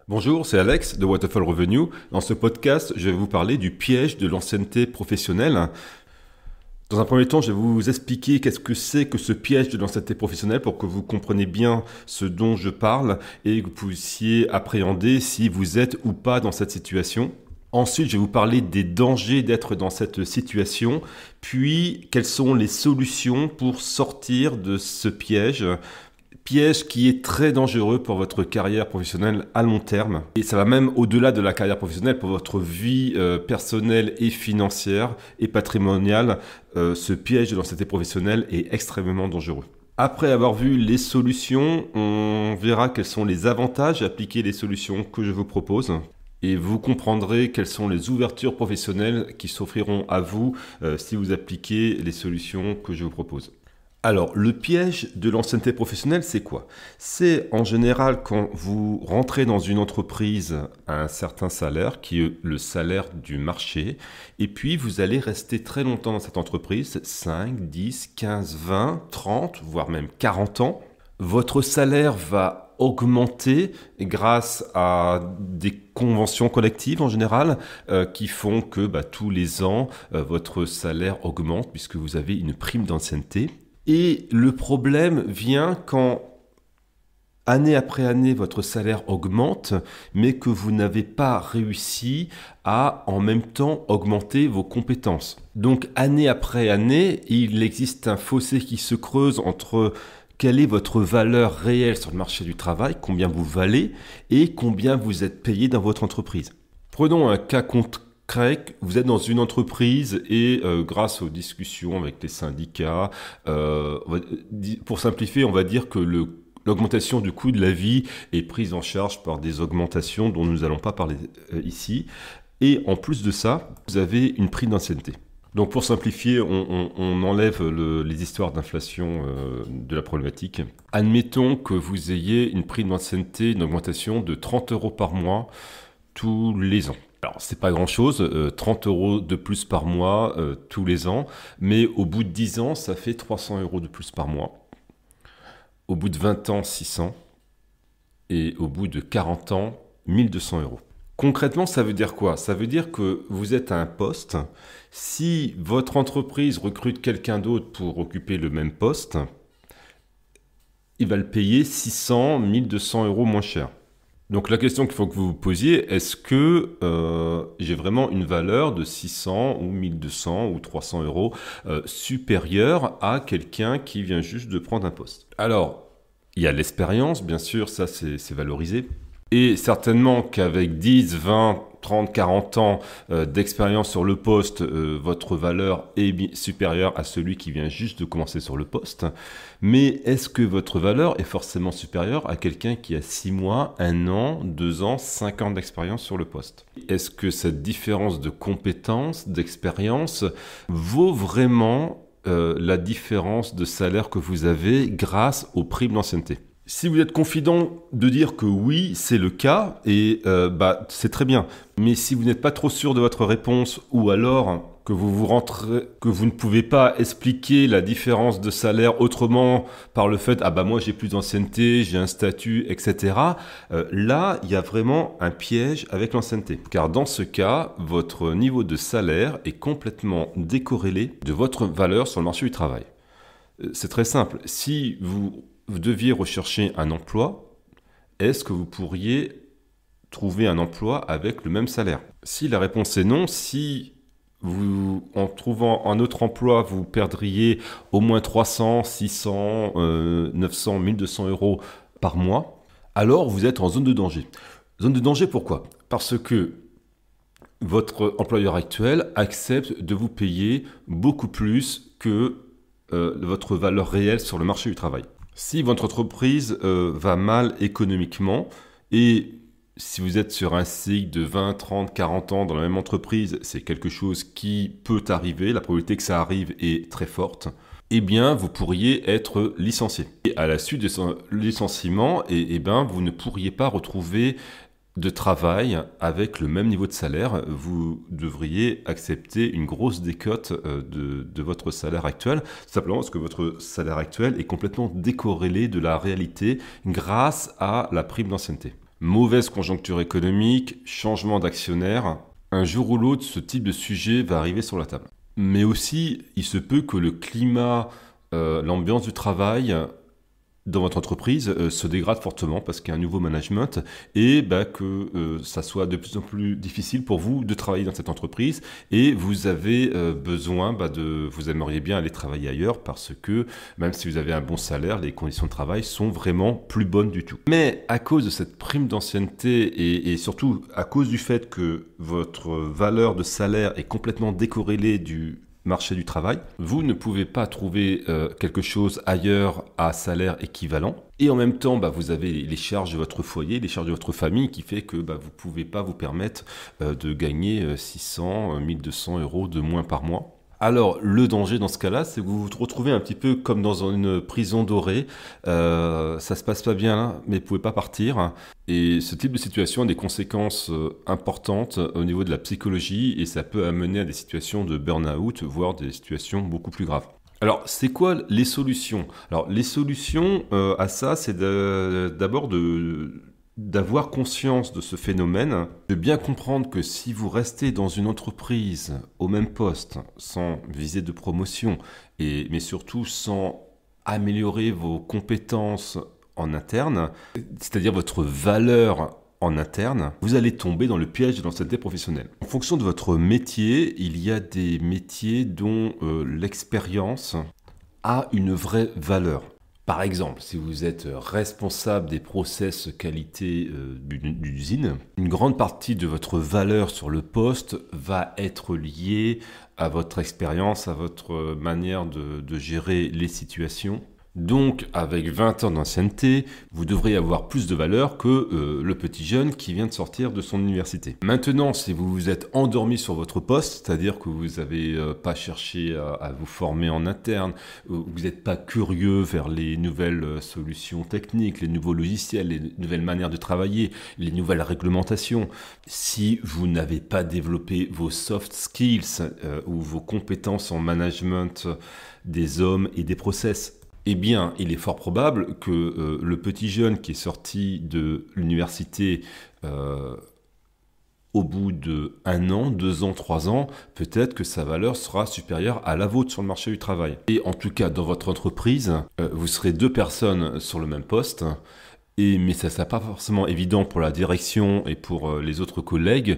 Bonjour, c'est Alex de Waterfall Revenue. Dans ce podcast, je vais vous parler du piège de l'ancienneté professionnelle. Dans un premier temps, je vais vous expliquer qu'est-ce que c'est que ce piège de l'ancienneté professionnelle pour que vous compreniez bien ce dont je parle et que vous puissiez appréhender si vous êtes ou pas dans cette situation. Ensuite, je vais vous parler des dangers d'être dans cette situation, puis quelles sont les solutions pour sortir de ce piège. Piège qui est très dangereux pour votre carrière professionnelle à long terme. Et ça va même au-delà de la carrière professionnelle, pour votre vie personnelle et financière et patrimoniale. Ce piège de l'ancienneté professionnelle est extrêmement dangereux. Après avoir vu les solutions, on verra quels sont les avantages d'appliquer les solutions que je vous propose. Et vous comprendrez quelles sont les ouvertures professionnelles qui s'offriront à vous si vous appliquez les solutions que je vous propose. Alors, le piège de l'ancienneté professionnelle, c'est quoi? C'est en général quand vous rentrez dans une entreprise à un certain salaire, qui est le salaire du marché, et puis vous allez rester très longtemps dans cette entreprise, 5, 10, 15, 20, 30, voire même 40 ans. Votre salaire va augmenter grâce à des conventions collectives en général qui font que tous les ans, votre salaire augmente puisque vous avez une prime d'ancienneté. Et le problème vient quand, année après année, votre salaire augmente, mais que vous n'avez pas réussi à, en même temps, augmenter vos compétences. Donc, année après année, il existe un fossé qui se creuse entre quelle est votre valeur réelle sur le marché du travail, combien vous valez, et combien vous êtes payé dans votre entreprise. Prenons un cas concret. Vous êtes dans une entreprise et grâce aux discussions avec les syndicats, pour simplifier, on va dire que l'augmentation du coût de la vie est prise en charge par des augmentations dont nous n'allons pas parler ici. Et en plus de ça, vous avez une prime d'ancienneté. Donc pour simplifier, on enlève les histoires d'inflation de la problématique. Admettons que vous ayez une prime d'ancienneté, une augmentation de 30 € par mois tous les ans. Alors, c'est pas grand-chose, 30 € de plus par mois tous les ans, mais au bout de 10 ans, ça fait 300 € de plus par mois. Au bout de 20 ans, 600. Et au bout de 40 ans, 1200 €. Concrètement, ça veut dire quoi? Ça veut dire que vous êtes à un poste. Si votre entreprise recrute quelqu'un d'autre pour occuper le même poste, il va le payer 600, 1200 € moins cher. Donc la question qu'il faut que vous vous posiez, est-ce que j'ai vraiment une valeur de 600 ou 1200 ou 300 € supérieure à quelqu'un qui vient juste de prendre un poste? Alors, il y a l'expérience, bien sûr, ça c'est valorisé. Et certainement qu'avec 10, 20, 30, 40 ans d'expérience sur le poste, votre valeur est supérieure à celui qui vient juste de commencer sur le poste. Mais est-ce que votre valeur est forcément supérieure à quelqu'un qui a 6 mois, 1 an, 2 ans, 5 ans d'expérience sur le poste? Est-ce que cette différence de compétences, d'expérience, vaut vraiment la différence de salaire que vous avez grâce aux primes d'ancienneté? Si vous êtes confident de dire que oui, c'est le cas, et c'est très bien. Mais si vous n'êtes pas trop sûr de votre réponse, ou alors que vous ne pouvez pas expliquer la différence de salaire autrement par le fait moi j'ai plus d'ancienneté, j'ai un statut, etc. Là, il y a vraiment un piège avec l'ancienneté. Car dans ce cas, votre niveau de salaire est complètement décorrélé de votre valeur sur le marché du travail. C'est très simple. Si vous deviez rechercher un emploi, est-ce que vous pourriez trouver un emploi avec le même salaire? Si la réponse est non, si en trouvant un autre emploi, vous perdriez au moins 300, 600, 900, 1200 € par mois, alors vous êtes en zone de danger. Zone de danger, pourquoi? Parce que votre employeur actuel accepte de vous payer beaucoup plus que votre valeur réelle sur le marché du travail. Si votre entreprise va mal économiquement et si vous êtes sur un cycle de 20, 30, 40 ans dans la même entreprise, c'est quelque chose qui peut arriver, la probabilité que ça arrive est très forte, eh bien vous pourriez être licencié. Et à la suite de ce licenciement, vous ne pourriez pas retrouver de travail avec le même niveau de salaire, vous devriez accepter une grosse décote de votre salaire actuel, simplement parce que votre salaire actuel est complètement décorrélé de la réalité grâce à la prime d'ancienneté. mauvaise conjoncture économique, changement d'actionnaire, un jour ou l'autre, ce type de sujet va arriver sur la table. Mais aussi, il se peut que le climat, l'ambiance du travail dans votre entreprise se dégrade fortement parce qu'il y a un nouveau management et que ça soit de plus en plus difficile pour vous de travailler dans cette entreprise et vous avez besoin vous aimeriez bien aller travailler ailleurs parce que même si vous avez un bon salaire, les conditions de travail sont vraiment plus bonnes du tout. Mais à cause de cette prime d'ancienneté et surtout à cause du fait que votre valeur de salaire est complètement décorrélée du marché du travail, vous ne pouvez pas trouver quelque chose ailleurs à salaire équivalent. Et en même temps, vous avez les charges de votre foyer, les charges de votre famille qui fait que vous ne pouvez pas vous permettre de gagner 600, 1200 euros de moins par mois. Alors, le danger dans ce cas-là, c'est que vous vous retrouvez un petit peu comme dans une prison dorée. Ça se passe pas bien là, mais vous pouvez pas partir. Et ce type de situation a des conséquences importantes au niveau de la psychologie et ça peut amener à des situations de burn-out, voire des situations beaucoup plus graves. Alors, c'est quoi les solutions? Alors, les solutions à ça, c'est d'abord d'avoir conscience de ce phénomène, de bien comprendre que si vous restez dans une entreprise au même poste, sans visée de promotion, mais surtout sans améliorer vos compétences en interne, c'est-à-dire votre valeur en interne, vous allez tomber dans le piège de l'ancienneté professionnelle. En fonction de votre métier, il y a des métiers dont l'expérience a une vraie valeur. Par exemple, si vous êtes responsable des process qualité d'une usine, une grande partie de votre valeur sur le poste va être liée à votre expérience, à votre manière de gérer les situations. Donc, avec 20 ans d'ancienneté, vous devriez avoir plus de valeur que le petit jeune qui vient de sortir de son université. Maintenant, si vous vous êtes endormi sur votre poste, c'est-à-dire que vous n'avez pas cherché à vous former en interne, vous n'êtes pas curieux vers les nouvelles solutions techniques, les nouveaux logiciels, les nouvelles manières de travailler, les nouvelles réglementations, si vous n'avez pas développé vos soft skills ou vos compétences en management des hommes et des process, eh bien, il est fort probable que le petit jeune qui est sorti de l'université au bout de 1 an, 2 ans, 3 ans, peut-être que sa valeur sera supérieure à la vôtre sur le marché du travail. Et en tout cas, dans votre entreprise, vous serez 2 personnes sur le même poste. Mais ça ne sera pas forcément évident pour la direction et pour les autres collègues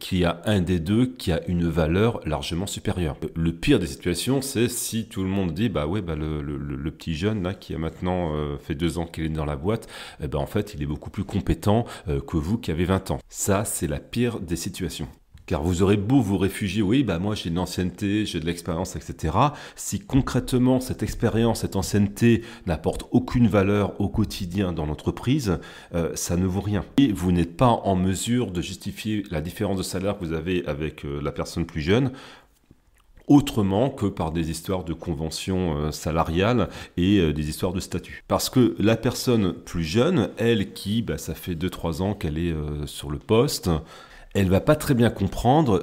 qu'il y a un des deux qui a une valeur largement supérieure. Le pire des situations, c'est si tout le monde dit le petit jeune là qui a maintenant fait 2 ans qu'il est dans la boîte, en fait il est beaucoup plus compétent que vous qui avez 20 ans. Ça, c'est la pire des situations. Car vous aurez beau vous réfugier, moi j'ai une ancienneté, j'ai de l'expérience, etc. Si concrètement cette expérience, cette ancienneté n'apporte aucune valeur au quotidien dans l'entreprise, ça ne vaut rien. Et vous n'êtes pas en mesure de justifier la différence de salaire que vous avez avec la personne plus jeune, autrement que par des histoires de conventions salariales et des histoires de statut. Parce que la personne plus jeune, elle qui, ça fait 2-3 ans qu'elle est sur le poste, elle va pas très bien comprendre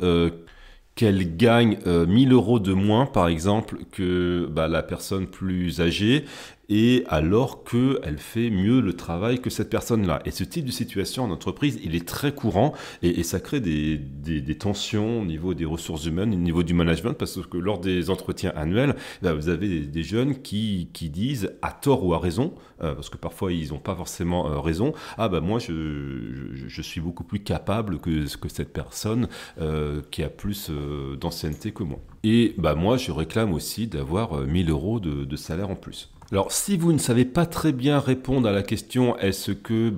qu'elle gagne 1000 euros de moins, par exemple, que la personne plus âgée, et alors qu'elle fait mieux le travail que cette personne-là. Et ce type de situation en entreprise, il est très courant, et ça crée des tensions au niveau des ressources humaines, au niveau du management, parce que lors des entretiens annuels, vous avez des jeunes qui disent, à tort ou à raison, parce que parfois ils n'ont pas forcément raison, moi je suis beaucoup plus capable que cette personne qui a plus d'ancienneté que moi. Et moi je réclame aussi d'avoir 1000 euros de salaire en plus. Alors, si vous ne savez pas très bien répondre à la question, est-ce que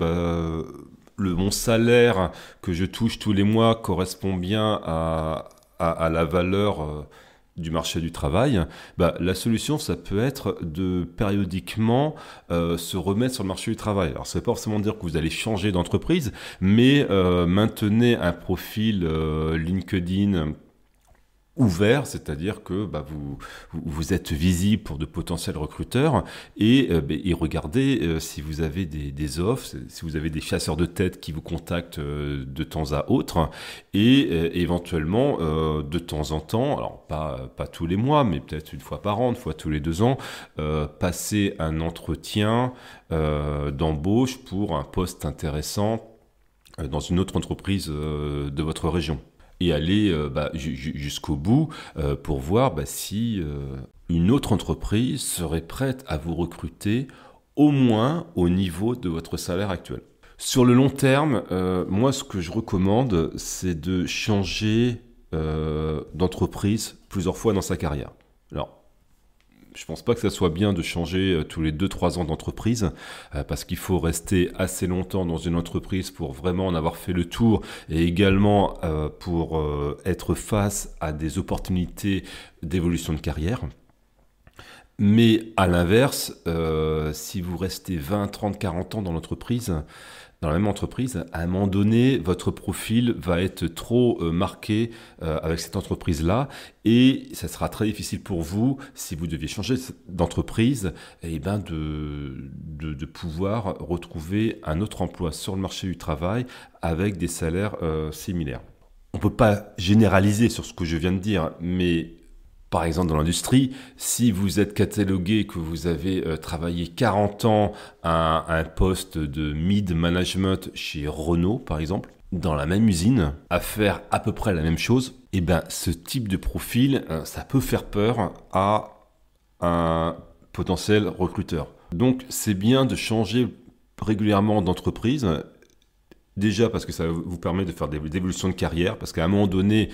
mon salaire que je touche tous les mois correspond bien à la valeur du marché du travail, la solution, ça peut être de périodiquement se remettre sur le marché du travail. Alors, ça ne veut pas forcément dire que vous allez changer d'entreprise, mais maintenez un profil LinkedIn ouvert, c'est-à-dire que vous êtes visible pour de potentiels recruteurs et regardez si vous avez des offres, si vous avez des chasseurs de tête qui vous contactent de temps à autre et éventuellement de temps en temps, alors pas tous les mois, mais peut-être une fois par an, une fois tous les 2 ans, passer un entretien d'embauche pour un poste intéressant dans une autre entreprise de votre région. Et aller jusqu'au bout pour voir si une autre entreprise serait prête à vous recruter au moins au niveau de votre salaire actuel. Sur le long terme, moi ce que je recommande, c'est de changer d'entreprise plusieurs fois dans sa carrière. Alors, je ne pense pas que ça soit bien de changer tous les 2-3 ans d'entreprise parce qu'il faut rester assez longtemps dans une entreprise pour vraiment en avoir fait le tour et également pour être face à des opportunités d'évolution de carrière. Mais à l'inverse, si vous restez 20, 30, 40 ans dans la même entreprise, à un moment donné, votre profil va être trop marqué avec cette entreprise-là et ça sera très difficile pour vous, si vous deviez changer d'entreprise, de pouvoir retrouver un autre emploi sur le marché du travail avec des salaires similaires. On ne peut pas généraliser sur ce que je viens de dire, mais par exemple, dans l'industrie, si vous êtes catalogué que vous avez travaillé 40 ans à un poste de mid-management chez Renault, par exemple, dans la même usine, à faire à peu près la même chose, ce type de profil, ça peut faire peur à un potentiel recruteur. Donc, c'est bien de changer régulièrement d'entreprise. Déjà parce que ça vous permet de faire des évolutions de carrière, parce qu'à un moment donné,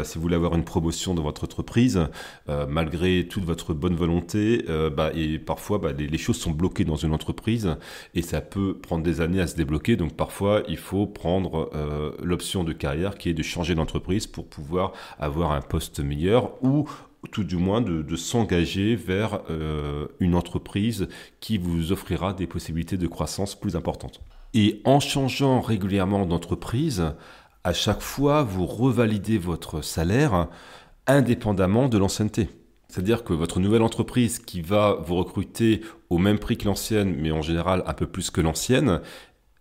si vous voulez avoir une promotion dans votre entreprise, malgré toute votre bonne volonté, et parfois les choses sont bloquées dans une entreprise et ça peut prendre des années à se débloquer. Donc parfois, il faut prendre l'option de carrière qui est de changer d'entreprise pour pouvoir avoir un poste meilleur ou tout du moins de s'engager vers une entreprise qui vous offrira des possibilités de croissance plus importantes. Et en changeant régulièrement d'entreprise, à chaque fois, vous revalidez votre salaire indépendamment de l'ancienneté. C'est-à-dire que votre nouvelle entreprise qui va vous recruter au même prix que l'ancienne, mais en général un peu plus que l'ancienne,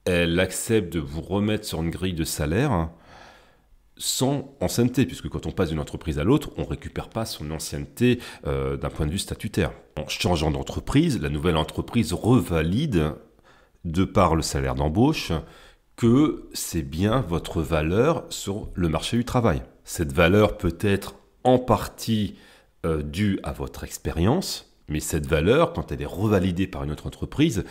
elle accepte de vous remettre sur une grille de salaire sans ancienneté, puisque quand on passe d'une entreprise à l'autre, on ne récupère pas son ancienneté d'un point de vue statutaire. En changeant d'entreprise, la nouvelle entreprise revalide de par le salaire d'embauche, que c'est bien votre valeur sur le marché du travail. Cette valeur peut être en partie due à votre expérience, mais cette valeur, quand elle est revalidée par une autre entreprise,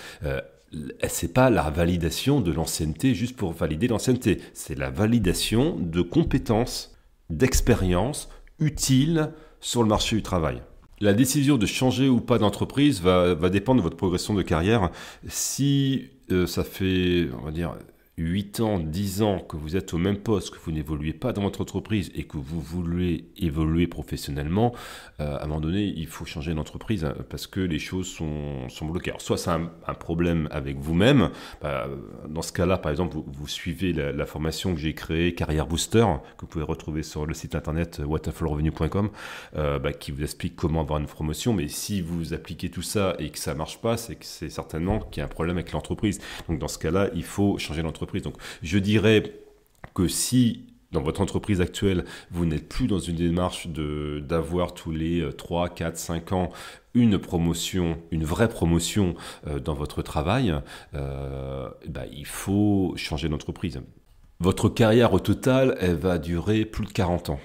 c'est pas la validation de l'ancienneté juste pour valider l'ancienneté, c'est la validation de compétences, d'expériences utiles sur le marché du travail. La décision de changer ou pas d'entreprise va dépendre de votre progression de carrière. Si ça fait, on va dire, 8 ans, 10 ans que vous êtes au même poste, que vous n'évoluez pas dans votre entreprise et que vous voulez évoluer professionnellement, à un moment donné, il faut changer d'entreprise parce que les choses sont bloquées. Alors, soit c'est un problème avec vous-même. Dans ce cas-là, par exemple, vous suivez la formation que j'ai créée, Carrière Booster, que vous pouvez retrouver sur le site internet whatafulrevenu.com, qui vous explique comment avoir une promotion. Mais si vous appliquez tout ça et que ça ne marche pas, c'est que c'est certainement qu'il y a un problème avec l'entreprise. Donc, dans ce cas-là, il faut changer d'entreprise. Donc, je dirais que si dans votre entreprise actuelle, vous n'êtes plus dans une démarche d'avoir tous les 3, 4, 5 ans une promotion, une vraie promotion dans votre travail, il faut changer d'entreprise. Votre carrière au total, elle va durer plus de 40 ans.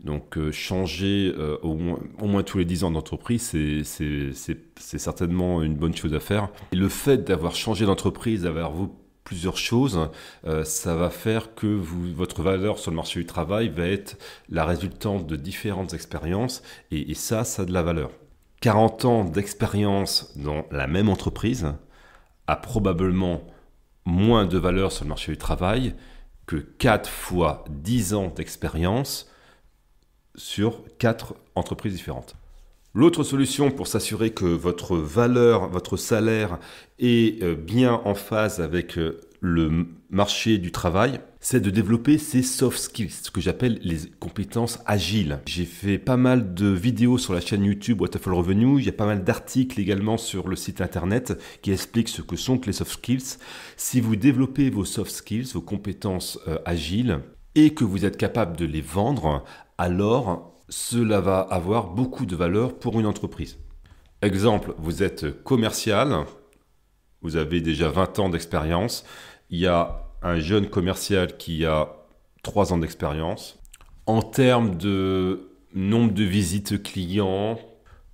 Donc changer au moins tous les 10 ans d'entreprise, c'est certainement une bonne chose à faire. Et le fait d'avoir changé d'entreprise, d'avoir plusieurs choses, ça va faire que votre valeur sur le marché du travail va être la résultante de différentes expériences et ça a de la valeur. 40 ans d'expérience dans la même entreprise a probablement moins de valeur sur le marché du travail que 4 fois 10 ans d'expérience sur 4 entreprises différentes. L'autre solution pour s'assurer que votre valeur, votre salaire est bien en phase avec le marché du travail, c'est de développer ces soft skills, ce que j'appelle les compétences agiles. J'ai fait pas mal de vidéos sur la chaîne YouTube What a Full Revenu, il y a pas mal d'articles également sur le site internet qui expliquent ce que sont les soft skills. Si vous développez vos soft skills, vos compétences agiles, et que vous êtes capable de les vendre, alors cela va avoir beaucoup de valeur pour une entreprise. Exemple, vous êtes commercial, vous avez déjà 20 ans d'expérience, il y a un jeune commercial qui a 3 ans d'expérience. En termes de nombre de visites clients,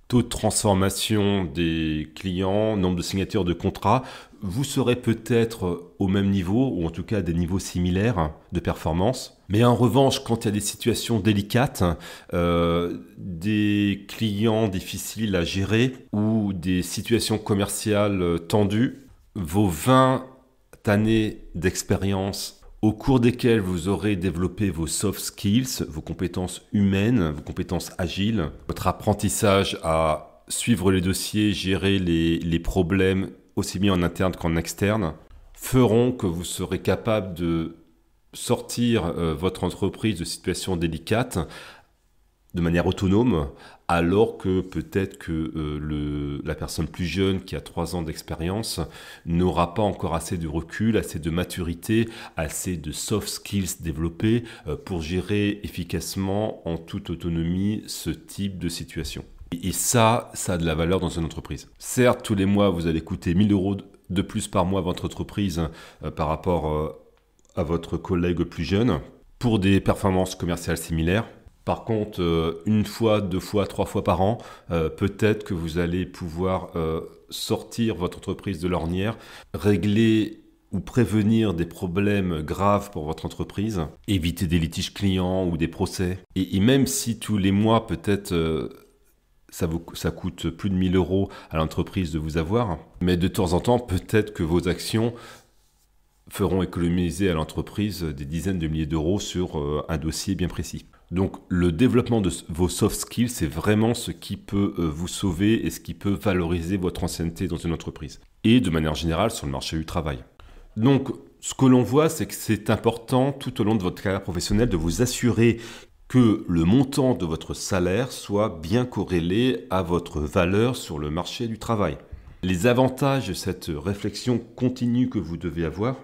taux de transformation des clients, nombre de signatures de contrats, vous serez peut-être au même niveau, ou en tout cas à des niveaux similaires de performance. Mais en revanche, quand il y a des situations délicates, des clients difficiles à gérer ou des situations commerciales tendues, vos 20 années d'expérience au cours desquelles vous aurez développé vos soft skills, vos compétences humaines, vos compétences agiles, votre apprentissage à suivre les dossiers, gérer les problèmes aussi bien en interne qu'en externe, feront que vous serez capable de sortir votre entreprise de situations délicates de manière autonome, alors que peut-être que la personne plus jeune qui a 3 ans d'expérience n'aura pas encore assez de recul, assez de maturité, assez de soft skills développés pour gérer efficacement en toute autonomie ce type de situation. Et ça a de la valeur dans une entreprise. Certes, tous les mois, vous allez coûter 1 000 € de plus par mois à votre entreprise par rapport à votre collègue plus jeune pour des performances commerciales similaires. Par contre, 1 fois, 2 fois, 3 fois par an, peut-être que vous allez pouvoir sortir votre entreprise de l'ornière, régler ou prévenir des problèmes graves pour votre entreprise, éviter des litiges clients ou des procès. Et même si tous les mois, peut-être, ça coûte plus de 1 000 € à l'entreprise de vous avoir, mais de temps en temps, peut-être que vos actions feront économiser à l'entreprise des dizaines de milliers d'euros sur un dossier bien précis. Donc le développement de vos soft skills, c'est vraiment ce qui peut vous sauver et ce qui peut valoriser votre ancienneté dans une entreprise. Et de manière générale sur le marché du travail. Donc ce que l'on voit, c'est que c'est important tout au long de votre carrière professionnelle de vous assurer que le montant de votre salaire soit bien corrélé à votre valeur sur le marché du travail. Les avantages de cette réflexion continue que vous devez avoir,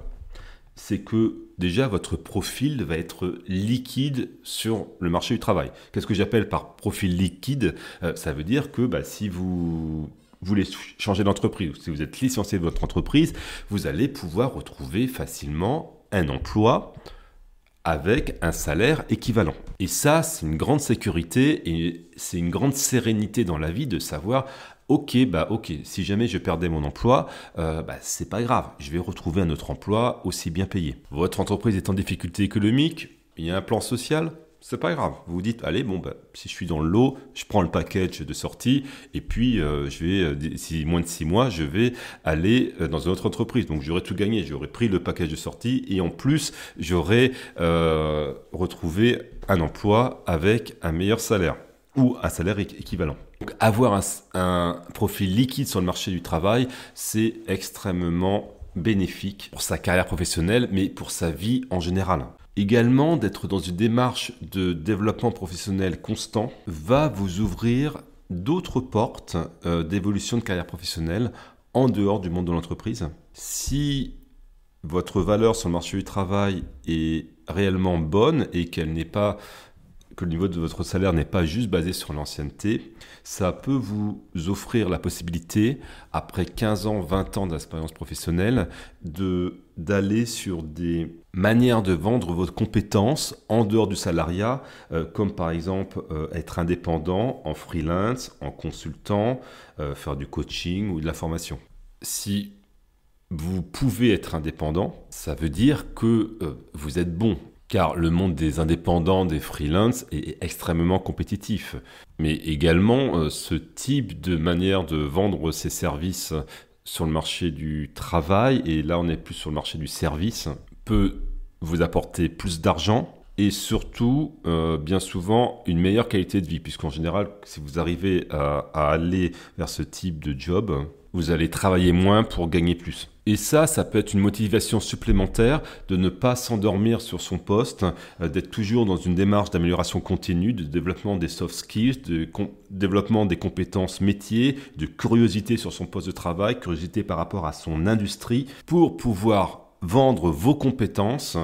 c'est que déjà votre profil va être liquide sur le marché du travail. Qu'est-ce que j'appelle par profil liquide ? Ça veut dire que si vous voulez changer d'entreprise, ou si vous êtes licencié de votre entreprise, vous allez pouvoir retrouver facilement un emploi avec un salaire équivalent. Et ça, c'est une grande sécurité et c'est une grande sérénité dans la vie de savoir Ok, si jamais je perdais mon emploi, c'est pas grave, je vais retrouver un autre emploi aussi bien payé. Votre entreprise est en difficulté économique, il y a un plan social, c'est pas grave. Vous vous dites, allez, si je suis dans le lot, je prends le package de sortie et puis d'ici moins de 6 mois, je vais aller dans une autre entreprise. Donc j'aurais tout gagné, j'aurais pris le package de sortie et en plus, j'aurais retrouvé un emploi avec un meilleur salaire ou un salaire équivalent. Donc avoir un profil liquide sur le marché du travail, c'est extrêmement bénéfique pour sa carrière professionnelle, mais pour sa vie en général. Également, d'être dans une démarche de développement professionnel constant va vous ouvrir d'autres portes d'évolution de carrière professionnelle en dehors du monde de l'entreprise. Si votre valeur sur le marché du travail est réellement bonne et que le niveau de votre salaire n'est pas juste basé sur l'ancienneté, ça peut vous offrir la possibilité, après 15 ans, 20 ans d'expérience professionnelle, d'aller sur des manières de vendre votre compétence en dehors du salariat, comme par exemple être indépendant en freelance, en consultant, faire du coaching ou de la formation. Si vous pouvez être indépendant, ça veut dire que vous êtes bon. Car le monde des indépendants, des freelances est extrêmement compétitif. Mais également, ce type de manière de vendre ses services sur le marché du travail, et là on est plus sur le marché du service, peut vous apporter plus d'argent et surtout, bien souvent, une meilleure qualité de vie. Puisqu'en général, si vous arrivez à aller vers ce type de job, vous allez travailler moins pour gagner plus. Et ça peut être une motivation supplémentaire de ne pas s'endormir sur son poste, d'être toujours dans une démarche d'amélioration continue, de développement des soft skills, de développement des compétences métiers, de curiosité sur son poste de travail, curiosité par rapport à son industrie, pour pouvoir vendre vos compétences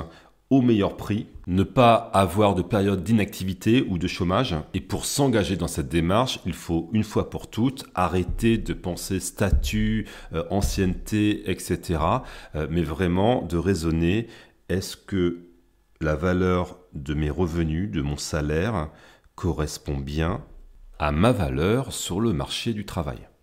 au meilleur prix, ne pas avoir de période d'inactivité ou de chômage. Et pour s'engager dans cette démarche, il faut une fois pour toutes arrêter de penser statut, ancienneté, etc. Mais vraiment de raisonner est-ce que la valeur de mes revenus, de mon salaire, correspond bien à ma valeur sur le marché du travail?